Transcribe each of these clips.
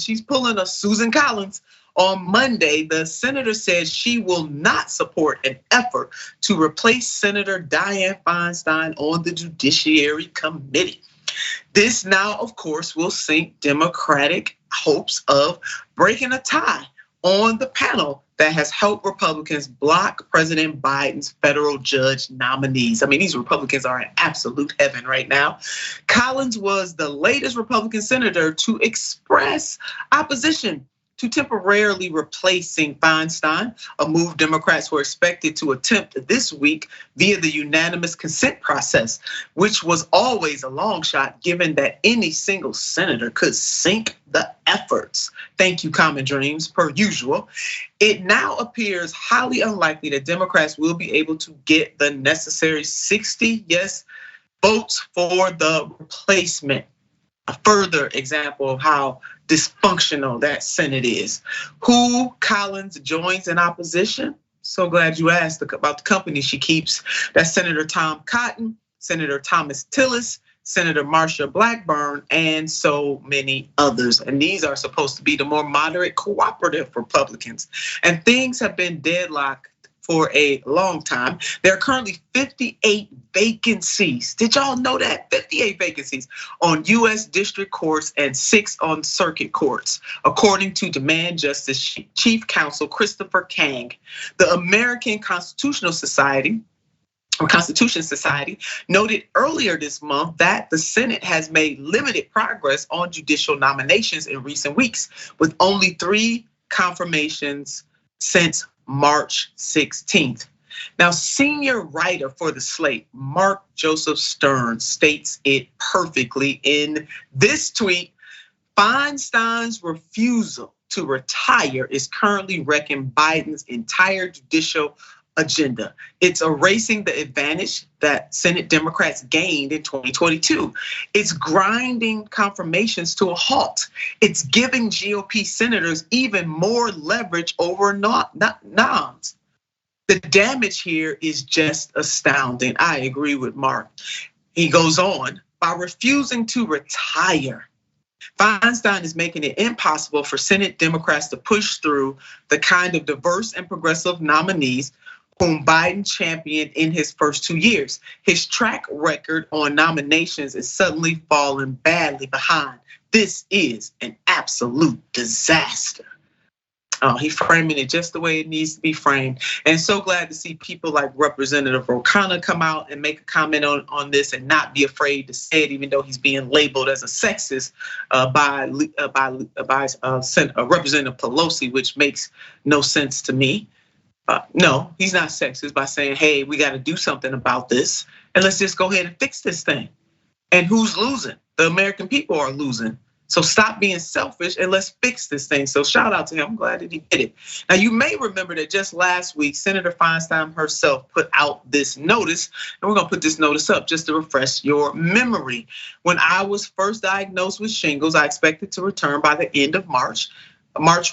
she's pulling a Susan Collins. On Monday, the senator said she will not support an effort to replace Senator Dianne Feinstein on the Judiciary Committee. This now, of course, will sink Democratic hopes of breaking a tie on the panel that has helped Republicans block President Biden's federal judge nominees. I mean, these Republicans are in absolute heaven right now. Collins was the latest Republican senator to express opposition to temporarily replacing Feinstein, a move Democrats were expected to attempt this week via the unanimous consent process, which was always a long shot given that any single senator could sink the efforts. Thank you, Common Dreams, per usual. It now appears highly unlikely that Democrats will be able to get the necessary 60 yes votes for the replacement. A further example of how dysfunctional that Senate is. Who Collins joins in opposition? So glad you asked about the company she keeps. That's Senator Tom Cotton, Senator Thomas Tillis, Senator Marsha Blackburn, and so many others. And these are supposed to be the more moderate cooperative Republicans. And things have been deadlocked for a long time. There are currently 58 vacancies. Did y'all know that? 58 vacancies on US district courts and 6 on circuit courts, according to Demand Justice Chief Counsel Christopher Kang. The American Constitution Society noted earlier this month that the Senate has made limited progress on judicial nominations in recent weeks, with only 3 confirmations since March 16th. Now, senior writer for the slate, Mark Joseph Stern, states it perfectly in this tweet. Feinstein's refusal to retire is currently wrecking Biden's entire judicial agenda. It's erasing the advantage that Senate Democrats gained in 2022. It's grinding confirmations to a halt. It's giving GOP senators even more leverage over noms. The damage here is just astounding. I agree with Mark. He goes on, by refusing to retire, Feinstein is making it impossible for Senate Democrats to push through the kind of diverse and progressive nominees whom Biden championed in his first 2 years. His track record on nominations is suddenly falling badly behind. This is an absolute disaster. He's framing it just the way it needs to be framed. And so glad to see people like Representative O'Connor come out and make a comment on this and not be afraid to say it, even though he's being labeled as a sexist by Representative Pelosi, which makes no sense to me. No, he's not sexist by saying, hey, we got to do something about this. And let's just go ahead and fix this thing. And who's losing? The American people are losing. So stop being selfish and let's fix this thing. So shout out to him, I'm glad that he did it. Now you may remember that just last week, Senator Feinstein herself put out this notice, and we're gonna put this notice up just to refresh your memory. When I was first diagnosed with shingles, I expected to return by the end of March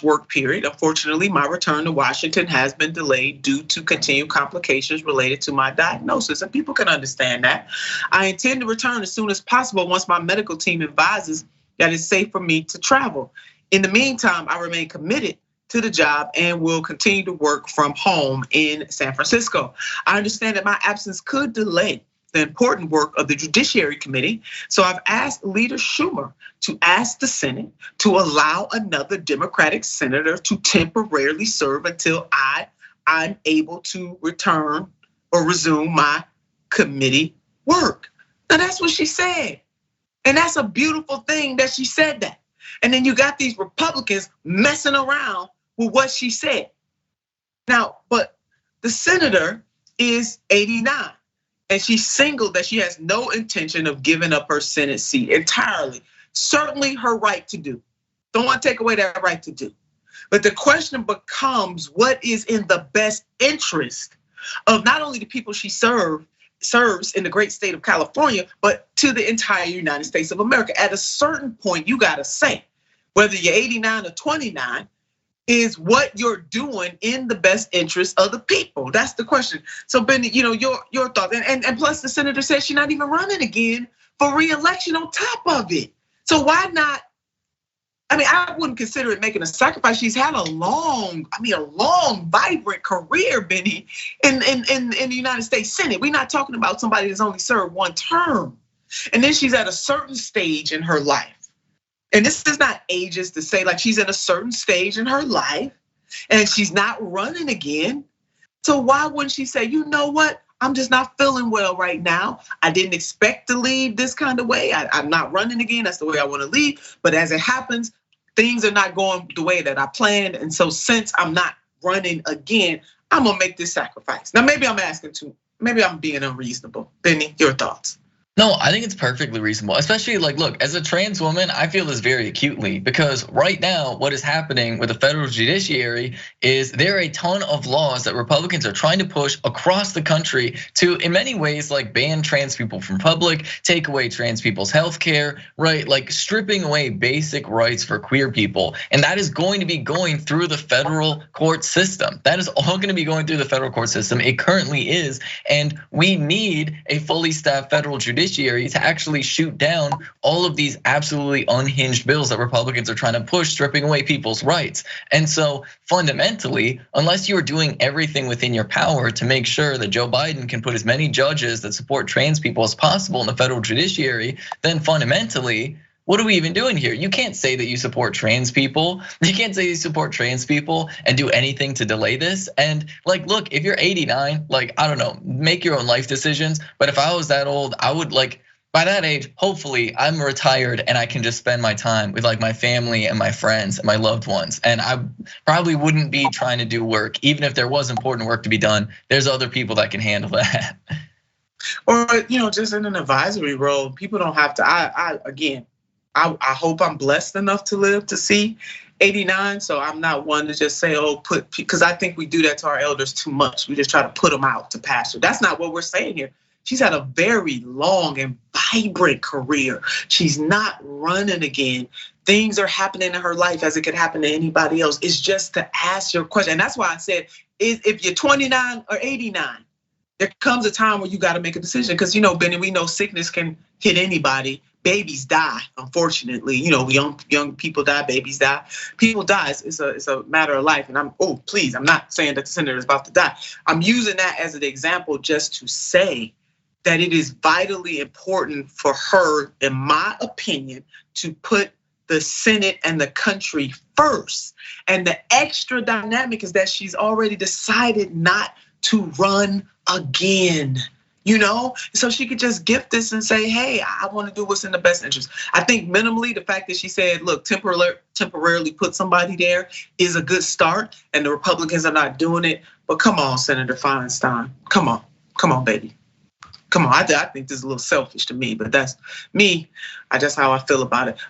work period. Unfortunately, my return to Washington has been delayed due to continued complications related to my diagnosis, and people can understand that. I intend to return as soon as possible once my medical team advises that it's safe for me to travel. In the meantime, I remain committed to the job and will continue to work from home in San Francisco. I understand that my absence could delay the important work of the Judiciary Committee. So I've asked Leader Schumer to ask the Senate to allow another Democratic senator to temporarily serve until I'm able to return or resume my committee work. Now that's what she said. And that's a beautiful thing that she said that. And then you got these Republicans messing around with what she said. Now, but the senator is 89. And she's singled that she has no intention of giving up her Senate seat entirely. Certainly her right to do. Don't want to take away that right to do. But the question becomes, what is in the best interest of not only the people she serves in the great state of California, but to the entire United States of America. At a certain point, you gotta say, whether you're 89 or 29, is what you're doing in the best interest of the people? That's the question. So Bennie, your thoughts, and plus the senator says she's not even running again for re-election on top of it. So why not I mean, I wouldn't consider it making a sacrifice. She's had a long, vibrant career, Bennie, in the United States Senate. We're not talking about somebody that's only served one term. And then she's at a certain stage in her life. And this is not ageist to say, like, she's at a certain stage in her life and she's not running again. So why wouldn't she say, you know what? I'm just not feeling well right now. I didn't expect to leave this kind of way. I'm not running again. That's the way I want to leave. But as it happens, things are not going the way that I planned. And so since I'm not running again, I'm gonna make this sacrifice. Now, maybe I'm being unreasonable. Bennie, your thoughts? No, I think it's perfectly reasonable, especially like, look, as a trans woman, I feel this very acutely because right now what is happening with the federal judiciary is there are a ton of laws that Republicans are trying to push across the country to, in many ways, like ban trans people from public, take away trans people's health care, right? Like stripping away basic rights for queer people. And that is going to be going through the federal court system. That is all gonna be going through the federal court system. It currently is, and we need a fully staffed federal judiciary to actually shoot down all of these absolutely unhinged bills that Republicans are trying to push, stripping away people's rights. And so fundamentally, unless you are doing everything within your power to make sure that Joe Biden can put as many judges that support trans people as possible in the federal judiciary, then fundamentally, what are we even doing here? You can't say that you support trans people. You can't say you support trans people and do anything to delay this. And like, look, if you're 89, like, I don't know, make your own life decisions. But if I was that old, I would like, by that age, hopefully I'm retired and I can just spend my time with like my family and my friends and my loved ones. And I probably wouldn't be trying to do work, even if there was important work to be done. There's other people that can handle that. Or, just in an advisory role, people don't have to, again, I hope I'm blessed enough to live to see 89. So I'm not one to just say, because I think we do that to our elders too much. We just try to put them out to pasture. That's not what we're saying here. She's had a very long and vibrant career. She's not running again. Things are happening in her life as it could happen to anybody else. It's just to ask your question. And that's why I said, if you're 29 or 89, there comes a time where you got to make a decision. Because, Bennie, we know sickness can hit anybody. Babies die, unfortunately. Young people die, babies die. People die. It's a matter of life. And I'm not saying that the senator is about to die. I'm using that as an example just to say that it is vitally important for her, in my opinion, to put the Senate and the country first. And the extra dynamic is that she's already decided not to run again. So she could just gift this and say, hey, I want to do what's in the best interest. I think minimally, the fact that she said, look, temporarily put somebody there is a good start, and the Republicans are not doing it. But come on, Senator Feinstein, come on, baby. Come on, I think this is a little selfish to me, but that's me. That's how I feel about it.